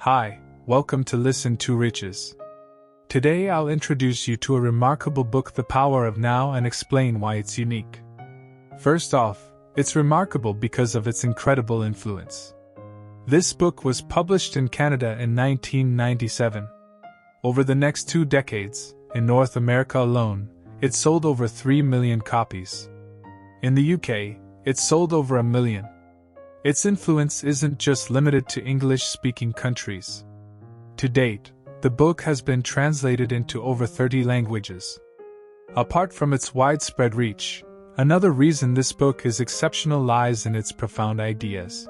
Hi, welcome to Listen2Riches. Today I'll introduce you to a remarkable book, The Power of Now, and explain why it's unique. First off, it's remarkable because of its incredible influence. This book was published in Canada in 1997. Over the next 2 decades, in North America alone, it sold over 3 million copies. In the UK, it sold over 1 million. Its influence isn't just limited to English-speaking countries. To date, the book has been translated into over 30 languages. Apart from its widespread reach, another reason this book is exceptional lies in its profound ideas.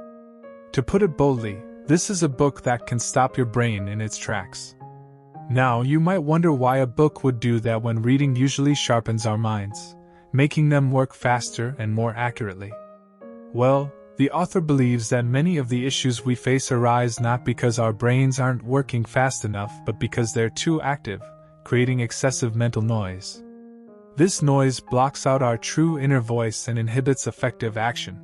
To put it boldly, this is a book that can stop your brain in its tracks. Now, you might wonder why a book would do that when reading usually sharpens our minds, making them work faster and more accurately. Well, the author believes that many of the issues we face arise not because our brains aren't working fast enough but because they're too active, creating excessive mental noise. This noise blocks out our true inner voice and inhibits effective action.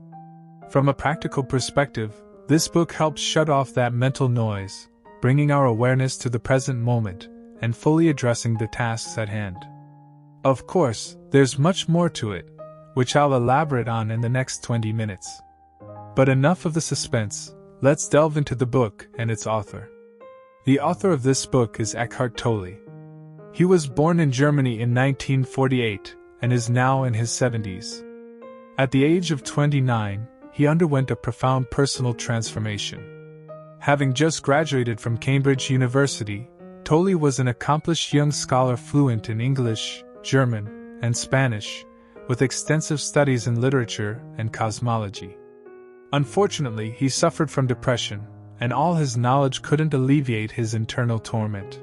From a practical perspective, this book helps shut off that mental noise, bringing our awareness to the present moment and fully addressing the tasks at hand. Of course, there's much more to it, which I'll elaborate on in the next 20 minutes. But enough of the suspense, let's delve into the book and its author. The author of this book is Eckhart Tolle. He was born in Germany in 1948 and is now in his 70s. At the age of 29, he underwent a profound personal transformation. Having just graduated from Cambridge University, Tolle was an accomplished young scholar fluent in English, German, and Spanish, with extensive studies in literature and cosmology. Unfortunately, he suffered from depression, and all his knowledge couldn't alleviate his internal torment.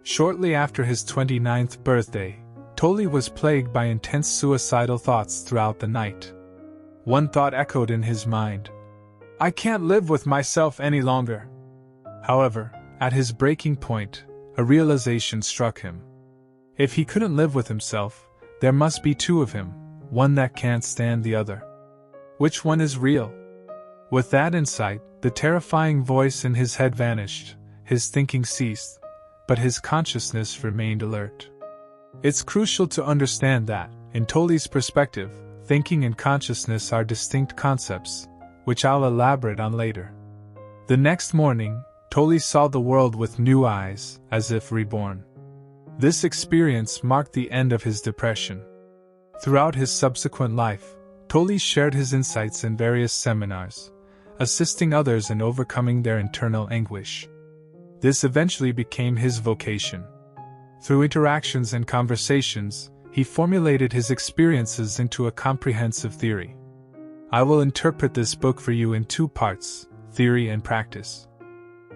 Shortly after his 29th birthday, Tolle was plagued by intense suicidal thoughts throughout the night. One thought echoed in his mind: "I can't live with myself any longer." However, at his breaking point, a realization struck him. If he couldn't live with himself, there must be two of him, one that can't stand the other. Which one is real? With that insight, the terrifying voice in his head vanished, his thinking ceased, but his consciousness remained alert. It's crucial to understand that, in Tolle's perspective, thinking and consciousness are distinct concepts, which I'll elaborate on later. The next morning, Tolle saw the world with new eyes, as if reborn. This experience marked the end of his depression. Throughout his subsequent life, Tolle shared his insights in various seminars, assisting others in overcoming their internal anguish. This eventually became his vocation. Through interactions and conversations, he formulated his experiences into a comprehensive theory. I will interpret this book for you in 2 parts, theory and practice.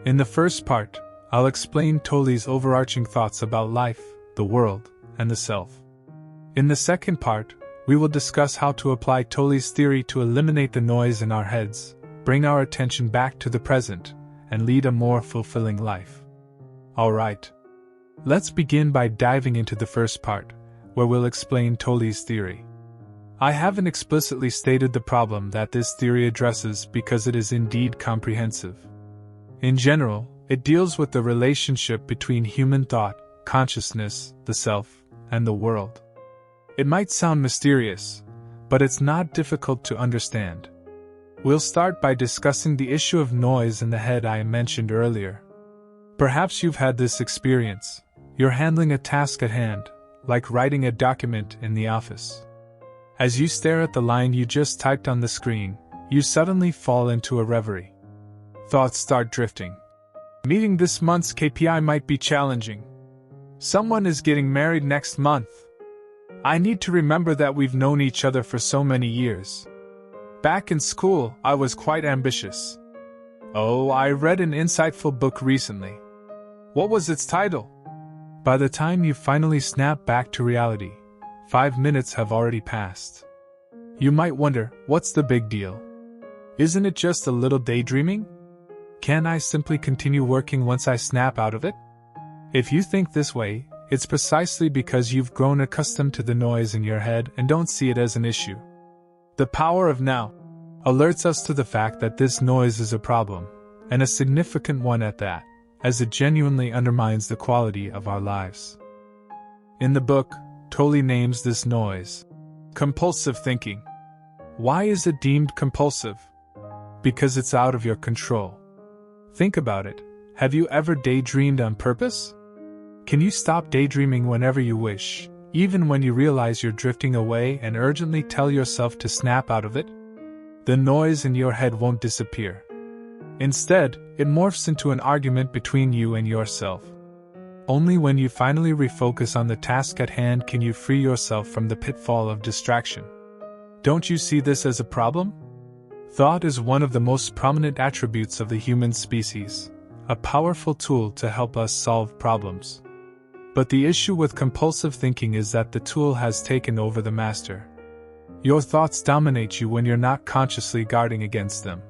In the first part, I'll explain Tolle's overarching thoughts about life, the world, and the self. In the second part, we will discuss how to apply Tolle's theory to eliminate the noise in our heads, bring our attention back to the present, and lead a more fulfilling life. Alright. Let's begin by diving into the first part, where we'll explain Tolle's theory. I haven't explicitly stated the problem that this theory addresses because it is indeed comprehensive. In general, it deals with the relationship between human thought, consciousness, the self, and the world. It might sound mysterious, but it's not difficult to understand. We'll start by discussing the issue of noise in the head I mentioned earlier. Perhaps you've had this experience. You're handling a task at hand, like writing a document in the office. As you stare at the line you just typed on the screen, you suddenly fall into a reverie. Thoughts start drifting. Meeting this month's KPI might be challenging. Someone is getting married next month. I need to remember that we've known each other for so many years. Back in school, I was quite ambitious. Oh, I read an insightful book recently. What was its title? By the time you finally snap back to reality, 5 minutes have already passed. You might wonder, what's the big deal? Isn't it just a little daydreaming? Can I simply continue working once I snap out of it? If you think this way, it's precisely because you've grown accustomed to the noise in your head and don't see it as an issue. The power of now alerts us to the fact that this noise is a problem, and a significant one at that, as it genuinely undermines the quality of our lives. In the book, Tolle names this noise compulsive thinking. Why is it deemed compulsive? Because it's out of your control. Think about it. Have you ever daydreamed on purpose? Can you stop daydreaming whenever you wish, even when you realize you're drifting away, and urgently tell yourself to snap out of it? The noise in your head won't disappear. Instead, it morphs into an argument between you and yourself. Only when you finally refocus on the task at hand can you free yourself from the pitfall of distraction. Don't you see this as a problem? Thought is one of the most prominent attributes of the human species, a powerful tool to help us solve problems. But the issue with compulsive thinking is that the tool has taken over the master. Your thoughts dominate you when you're not consciously guarding against them.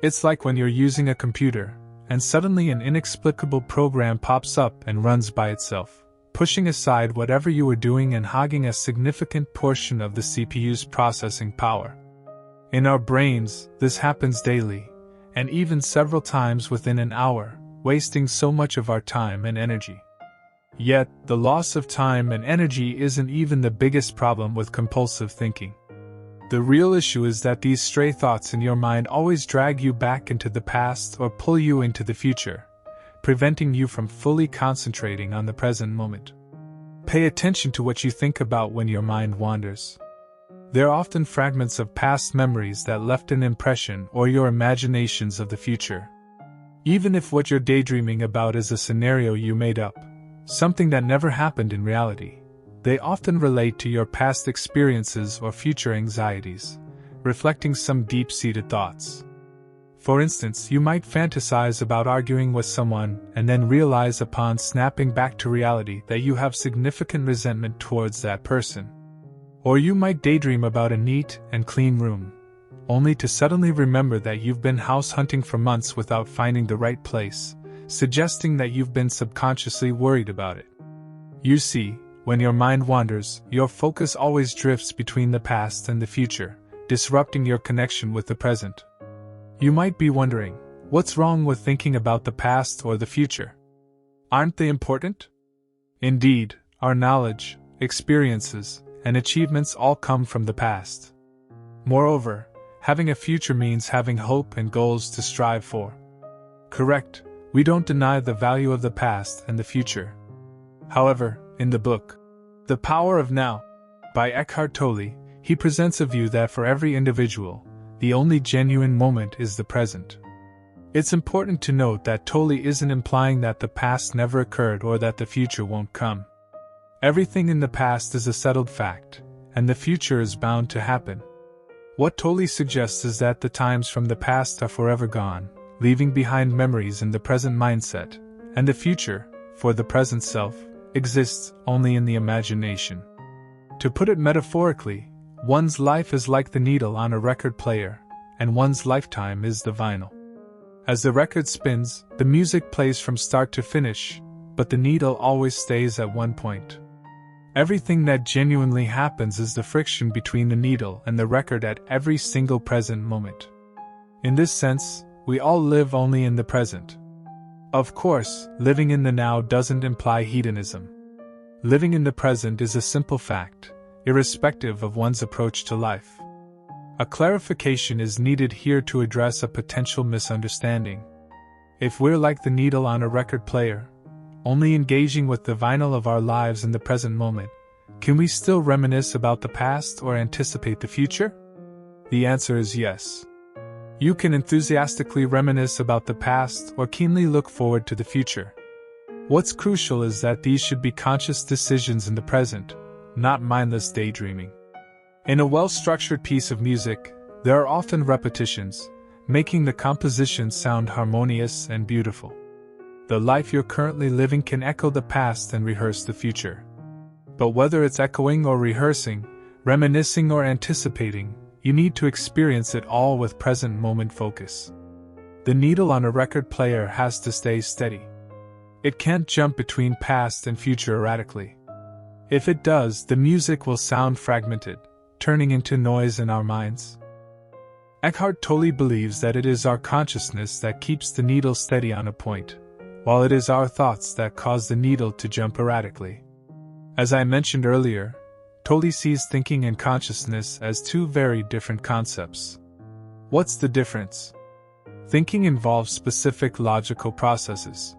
It's like when you're using a computer, and suddenly an inexplicable program pops up and runs by itself, pushing aside whatever you were doing and hogging a significant portion of the CPU's processing power. In our brains, this happens daily, and even several times within an hour, wasting so much of our time and energy. Yet, the loss of time and energy isn't even the biggest problem with compulsive thinking. The real issue is that these stray thoughts in your mind always drag you back into the past or pull you into the future, preventing you from fully concentrating on the present moment. Pay attention to what you think about when your mind wanders. They're often fragments of past memories that left an impression or your imaginations of the future. Even if what you're daydreaming about is a scenario you made up, something that never happened in reality, they often relate to your past experiences or future anxieties, reflecting some deep-seated thoughts. For instance, you might fantasize about arguing with someone and then realize upon snapping back to reality that you have significant resentment towards that person. Or you might daydream about a neat and clean room, only to suddenly remember that you've been house hunting for months without finding the right place, suggesting that you've been subconsciously worried about it. You see, when your mind wanders, your focus always drifts between the past and the future, disrupting your connection with the present. You might be wondering, what's wrong with thinking about the past or the future? Aren't they important? Indeed, our knowledge, experiences, and achievements all come from the past. Moreover, having a future means having hope and goals to strive for. Correct, we don't deny the value of the past and the future. However, in the book, The Power of Now, by Eckhart Tolle, he presents a view that for every individual, the only genuine moment is the present. It's important to note that Tolle isn't implying that the past never occurred or that the future won't come. Everything in the past is a settled fact, and the future is bound to happen. What Tolle suggests is that the times from the past are forever gone, leaving behind memories in the present mindset, and the future, for the present self, exists only in the imagination. To put it metaphorically, one's life is like the needle on a record player, and one's lifetime is the vinyl. As the record spins, the music plays from start to finish, but the needle always stays at one point. Everything that genuinely happens is the friction between the needle and the record at every single present moment. In this sense, we all live only in the present. Of course, living in the now doesn't imply hedonism. Living in the present is a simple fact, irrespective of one's approach to life. A clarification is needed here to address a potential misunderstanding. If we're like the needle on a record player, only engaging with the vinyl of our lives in the present moment, can we still reminisce about the past or anticipate the future? The answer is yes. You can enthusiastically reminisce about the past or keenly look forward to the future. What's crucial is that these should be conscious decisions in the present, not mindless daydreaming. In a well-structured piece of music, there are often repetitions, making the composition sound harmonious and beautiful. The life you're currently living can echo the past and rehearse the future. But whether it's echoing or rehearsing, reminiscing or anticipating, you need to experience it all with present moment focus. The needle on a record player has to stay steady. It can't jump between past and future erratically. If it does, the music will sound fragmented, turning into noise in our minds. Eckhart Tolle believes that it is our consciousness that keeps the needle steady on a point, while it is our thoughts that cause the needle to jump erratically. As I mentioned earlier, Tolle sees thinking and consciousness as two very different concepts. What's the difference? Thinking involves specific logical processes.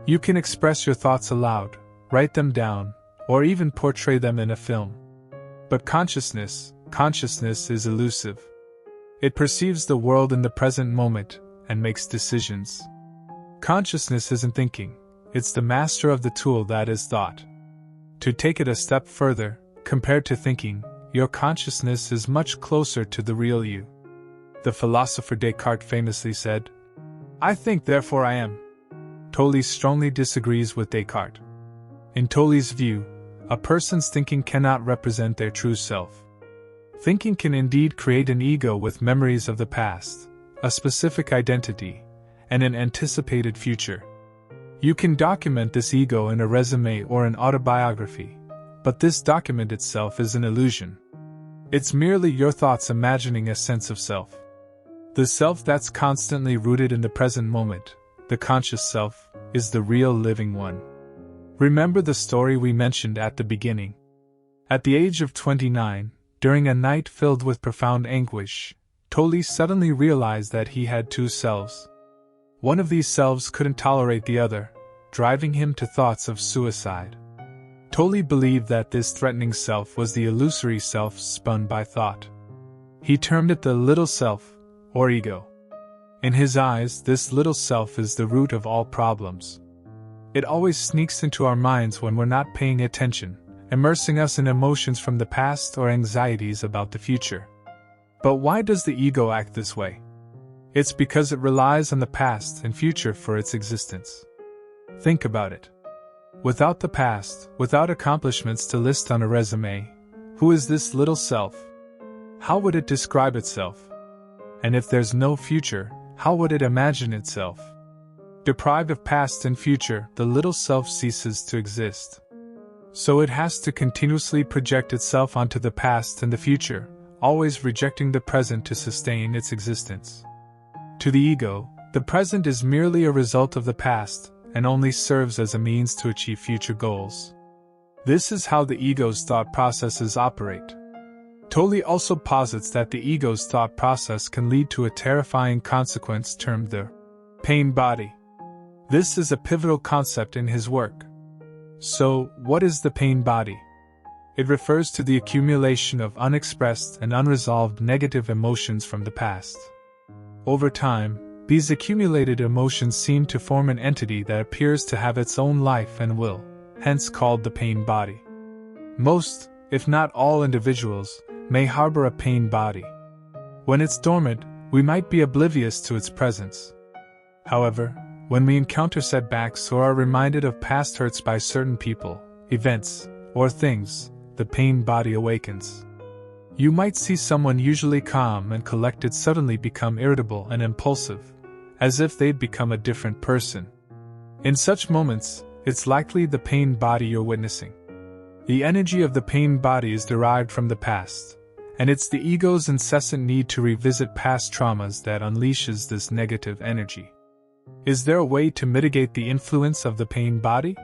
You can express your thoughts aloud, write them down, or even portray them in a film. But consciousness is elusive. It perceives the world in the present moment and makes decisions. Consciousness isn't thinking, it's the master of the tool that is thought. To take it a step further, compared to thinking, your consciousness is much closer to the real you. The philosopher Descartes famously said, "I think, therefore I am." Tolle strongly disagrees with Descartes. In Tolle's view, a person's thinking cannot represent their true self. Thinking can indeed create an ego with memories of the past, a specific identity, and an anticipated future. You can document this ego in a resume or an autobiography, but this document itself is an illusion. It's merely your thoughts imagining a sense of self. The self that's constantly rooted in the present moment, the conscious self, is the real living one. Remember the story we mentioned at the beginning. At the age of 29, during a night filled with profound anguish, Tolle suddenly realized that he had two selves. One of these selves couldn't tolerate the other, driving him to thoughts of suicide. Tolle believed that this threatening self was the illusory self spun by thought. He termed it the little self, or ego. In his eyes, this little self is the root of all problems. It always sneaks into our minds when we're not paying attention, immersing us in emotions from the past or anxieties about the future. But why does the ego act this way? It's because it relies on the past and future for its existence. Think about it. Without the past, without accomplishments to list on a resume, who is this little self? How would it describe itself? And if there's no future, how would it imagine itself? Deprived of past and future, the little self ceases to exist. So it has to continuously project itself onto the past and the future, always rejecting the present to sustain its existence. To the ego, the present is merely a result of the past, and only serves as a means to achieve future goals. This is how the ego's thought processes operate. Tolle also posits that the ego's thought process can lead to a terrifying consequence termed the pain body. This is a pivotal concept in his work. So, what is the pain body? It refers to the accumulation of unexpressed and unresolved negative emotions from the past. Over time, these accumulated emotions seem to form an entity that appears to have its own life and will, hence called the pain body. Most, if not all individuals, may harbor a pain body. When it's dormant, we might be oblivious to its presence. However, when we encounter setbacks or are reminded of past hurts by certain people, events, or things, the pain body awakens. You might see someone usually calm and collected suddenly become irritable and impulsive, as if they'd become a different person. In such moments, it's likely the pain body you're witnessing. The energy of the pain body is derived from the past, and it's the ego's incessant need to revisit past traumas that unleashes this negative energy. Is there a way to mitigate the influence of the pain body?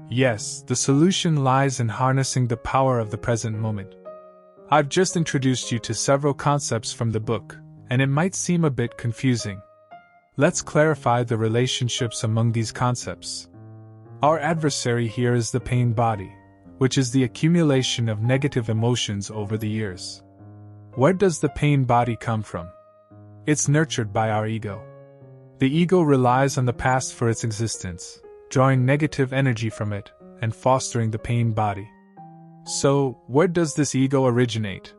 Yes, the solution lies in harnessing the power of the present moment. I've just introduced you to several concepts from the book, and it might seem a bit confusing. Let's clarify the relationships among these concepts. Our adversary here is the pain body, which is the accumulation of negative emotions over the years. Where does the pain body come from? It's nurtured by our ego. The ego relies on the past for its existence, drawing negative energy from it, and fostering the pain body. So, where does this ego originate?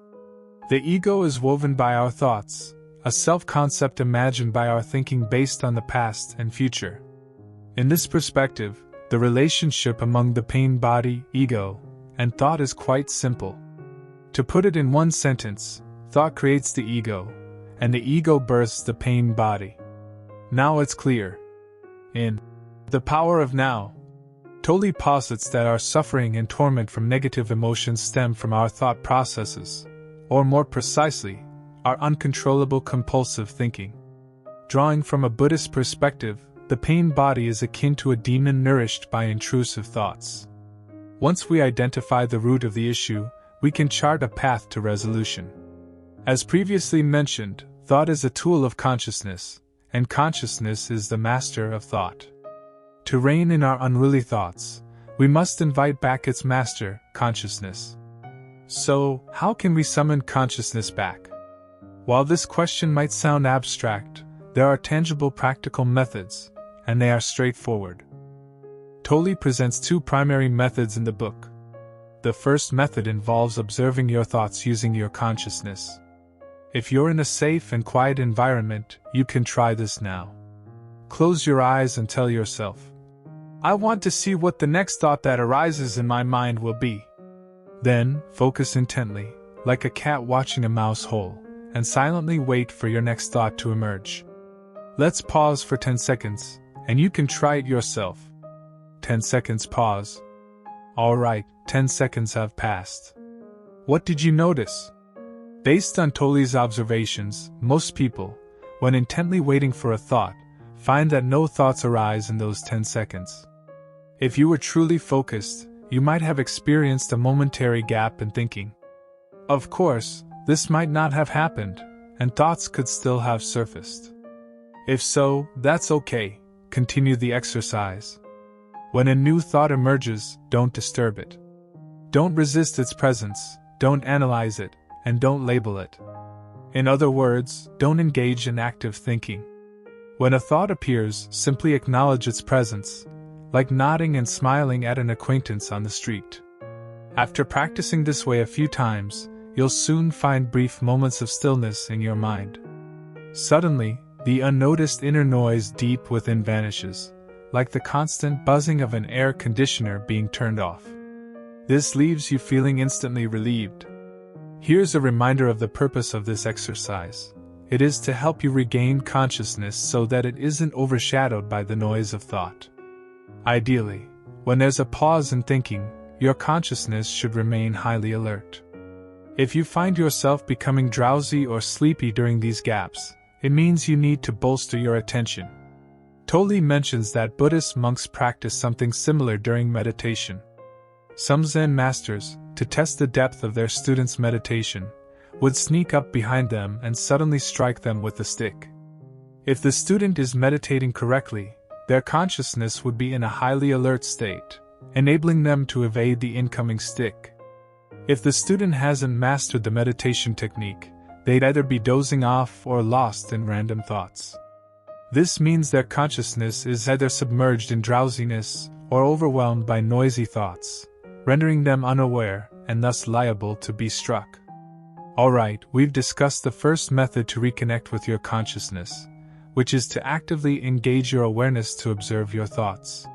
The ego is woven by our thoughts, a self-concept imagined by our thinking based on the past and future. In this perspective, the relationship among the pain body, ego, and thought is quite simple. To put it in one sentence, thought creates the ego, and the ego births the pain body. Now it's clear. In The Power of Now, Tolle posits that our suffering and torment from negative emotions stem from our thought processes, or more precisely, our uncontrollable compulsive thinking. Drawing from a Buddhist perspective, the pain body is akin to a demon nourished by intrusive thoughts. Once we identify the root of the issue, we can chart a path to resolution. As previously mentioned, thought is a tool of consciousness, and consciousness is the master of thought. To rein in our unruly thoughts, we must invite back its master, consciousness. So, how can we summon consciousness back? While this question might sound abstract, there are tangible practical methods, and they are straightforward. Tolle presents two primary methods in the book. The first method involves observing your thoughts using your consciousness. If you're in a safe and quiet environment, you can try this now. Close your eyes and tell yourself, "I want to see what the next thought that arises in my mind will be." Then, focus intently, like a cat watching a mouse hole, and silently wait for your next thought to emerge. Let's pause for 10 seconds, and you can try it yourself. 10 seconds pause. Alright, 10 seconds have passed. What did you notice? Based on Tolle's observations, most people, when intently waiting for a thought, find that no thoughts arise in those 10 seconds. If you were truly focused, you might have experienced a momentary gap in thinking. Of course, this might not have happened, and thoughts could still have surfaced. If so, that's okay. Continue the exercise. When a new thought emerges, don't disturb it. Don't resist its presence, don't analyze it, and don't label it. In other words, don't engage in active thinking. When a thought appears, simply acknowledge its presence, like nodding and smiling at an acquaintance on the street. After practicing this way a few times, you'll soon find brief moments of stillness in your mind. Suddenly, the unnoticed inner noise deep within vanishes, like the constant buzzing of an air conditioner being turned off. This leaves you feeling instantly relieved. Here's a reminder of the purpose of this exercise. It is to help you regain consciousness so that it isn't overshadowed by the noise of thought. Ideally, when there's a pause in thinking, your consciousness should remain highly alert. If you find yourself becoming drowsy or sleepy during these gaps, it means you need to bolster your attention. Tolle mentions that Buddhist monks practice something similar during meditation. Some Zen masters, to test the depth of their students' meditation, would sneak up behind them and suddenly strike them with a stick. If the student is meditating correctly, their consciousness would be in a highly alert state, enabling them to evade the incoming stick. If the student hasn't mastered the meditation technique, they'd either be dozing off or lost in random thoughts. This means their consciousness is either submerged in drowsiness or overwhelmed by noisy thoughts, rendering them unaware and thus liable to be struck. Alright, we've discussed the first method to reconnect with your consciousness, which is to actively engage your awareness to observe your thoughts.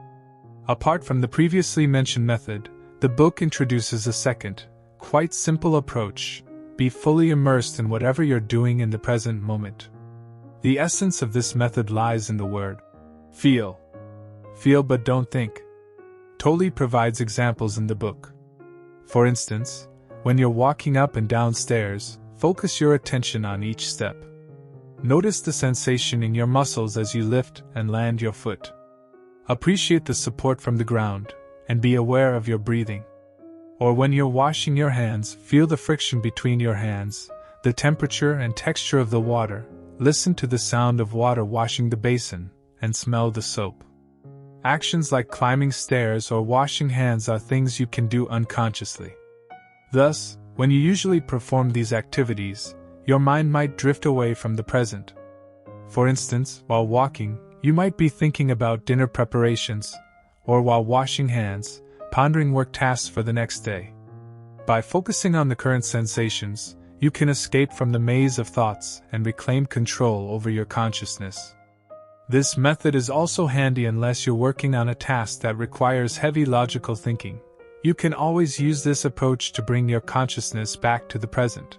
Apart from the previously mentioned method, the book introduces a second, quite simple approach: be fully immersed in whatever you're doing in the present moment. The essence of this method lies in the word feel. Feel but don't think. Tolle provides examples in the book. For instance, when you're walking up and down stairs, focus your attention on each step. Notice the sensation in your muscles as you lift and land your foot. Appreciate the support from the ground, and be aware of your breathing. Or when you're washing your hands, feel the friction between your hands, the temperature and texture of the water, listen to the sound of water washing the basin, and smell the soap. Actions like climbing stairs or washing hands are things you can do unconsciously. Thus, when you usually perform these activities, your mind might drift away from the present. For instance, while walking, you might be thinking about dinner preparations, or while washing hands, pondering work tasks for the next day. By focusing on the current sensations, you can escape from the maze of thoughts and reclaim control over your consciousness. This method is also handy unless you're working on a task that requires heavy logical thinking. You can always use this approach to bring your consciousness back to the present.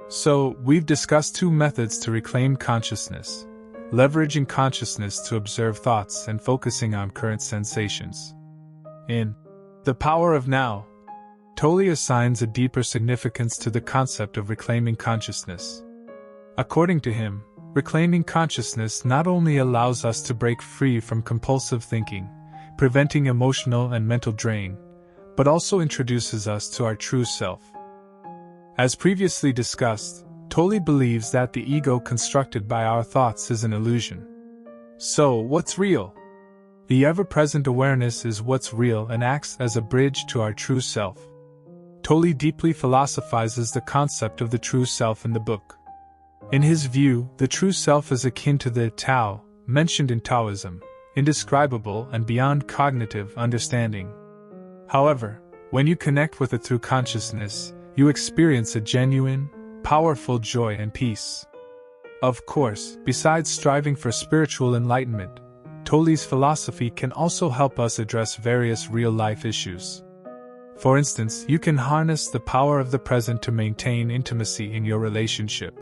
So, we've discussed two methods to reclaim consciousness: leveraging consciousness to observe thoughts and focusing on current sensations. In The Power of Now, Tolle assigns a deeper significance to the concept of reclaiming consciousness. According to him, reclaiming consciousness not only allows us to break free from compulsive thinking, preventing emotional and mental drain, but also introduces us to our true self. As previously discussed, Tolle believes that the ego constructed by our thoughts is an illusion. So, what's real? The ever-present awareness is what's real and acts as a bridge to our true self. Tolle deeply philosophizes the concept of the true self in the book. In his view, the true self is akin to the Tao, mentioned in Taoism, indescribable and beyond cognitive understanding. However, when you connect with it through consciousness, you experience a genuine, powerful joy and peace. Of course, besides striving for spiritual enlightenment, Tolle's philosophy can also help us address various real-life issues. For instance, you can harness the power of the present to maintain intimacy in your relationship.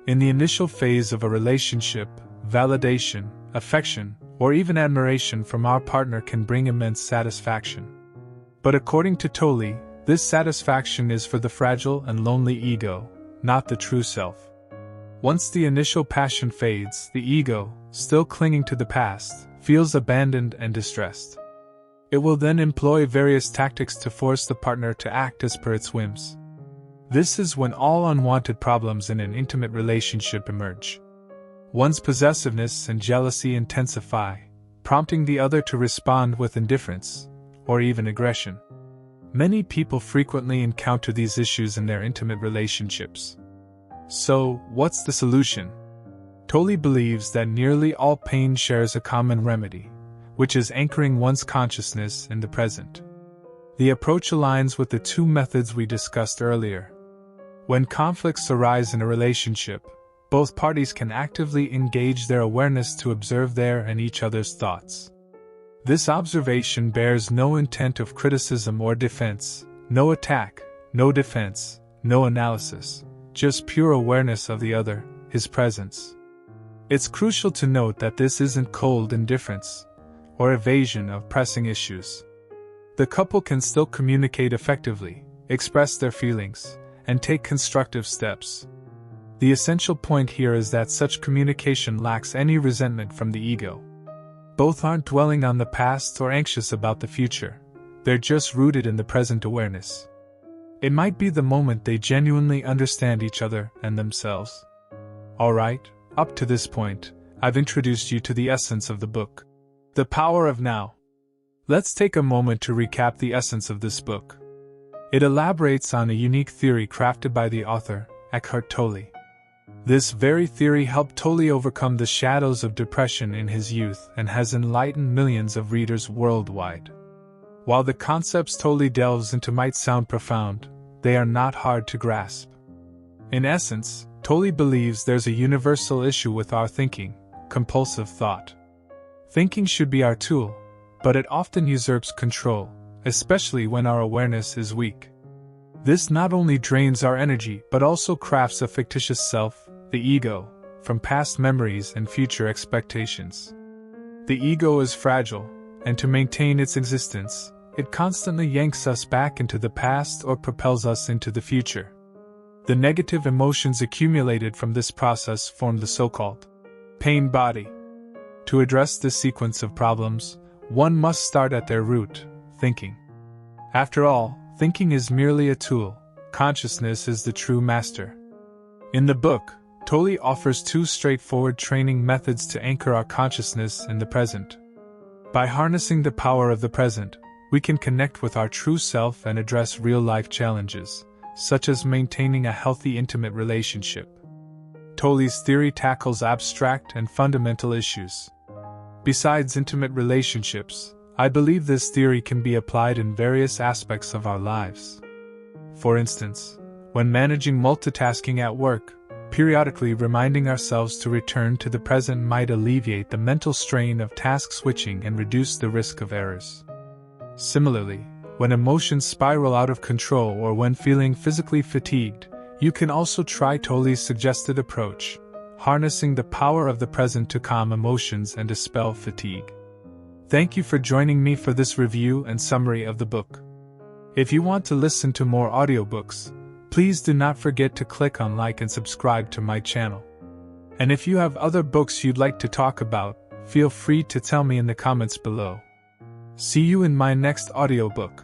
In the initial phase of a relationship, validation, affection, or even admiration from our partner can bring immense satisfaction. But according to Tolle, this satisfaction is for the fragile and lonely ego, not the true self. Once the initial passion fades, the ego, still clinging to the past, feels abandoned and distressed. It will then employ various tactics to force the partner to act as per its whims. This is when all unwanted problems in an intimate relationship emerge. One's possessiveness and jealousy intensify, prompting the other to respond with indifference, or even aggression. Many people frequently encounter these issues in their intimate relationships. So, what's the solution? Tolle believes that nearly all pain shares a common remedy, which is anchoring one's consciousness in the present. The approach aligns with the two methods we discussed earlier. When conflicts arise in a relationship, both parties can actively engage their awareness to observe their and each other's thoughts. This observation bears no intent of criticism or defense, no attack, no defense, no analysis, just pure awareness of the other, his presence. It's crucial to note that this isn't cold indifference or evasion of pressing issues. The couple can still communicate effectively, express their feelings, and take constructive steps. The essential point here is that such communication lacks any resentment from the ego. Both aren't dwelling on the past or anxious about the future, they're just rooted in the present awareness. It might be the moment they genuinely understand each other and themselves. Alright, up to this point, I've introduced you to the essence of the book. The Power of Now. Let's take a moment to recap the essence of this book. It elaborates on a unique theory crafted by the author, Eckhart Tolle. This very theory helped Tolle overcome the shadows of depression in his youth and has enlightened millions of readers worldwide. While the concepts Tolle delves into might sound profound, they are not hard to grasp. In essence, Tolle believes there's a universal issue with our thinking, compulsive thought. Thinking should be our tool, but it often usurps control, especially when our awareness is weak. This not only drains our energy but also crafts a fictitious self, the ego, from past memories and future expectations. The ego is fragile, and to maintain its existence, it constantly yanks us back into the past or propels us into the future. The negative emotions accumulated from this process form the so-called pain body. To address this sequence of problems, one must start at their root, thinking. After all, thinking is merely a tool, consciousness is the true master. In the book, Tolle offers two straightforward training methods to anchor our consciousness in the present. By harnessing the power of the present, we can connect with our true self and address real-life challenges, such as maintaining a healthy intimate relationship. Tolle's theory tackles abstract and fundamental issues. Besides intimate relationships, I believe this theory can be applied in various aspects of our lives. For instance, when managing multitasking at work, periodically reminding ourselves to return to the present might alleviate the mental strain of task switching and reduce the risk of errors. Similarly, when emotions spiral out of control or when feeling physically fatigued, you can also try Tolle's suggested approach, harnessing the power of the present to calm emotions and dispel fatigue. Thank you for joining me for this review and summary of the book. If you want to listen to more audiobooks, Please do not forget to click on like and subscribe to my channel. And if you have other books you'd like to talk about, feel free to tell me in the comments below. See you in my next audiobook.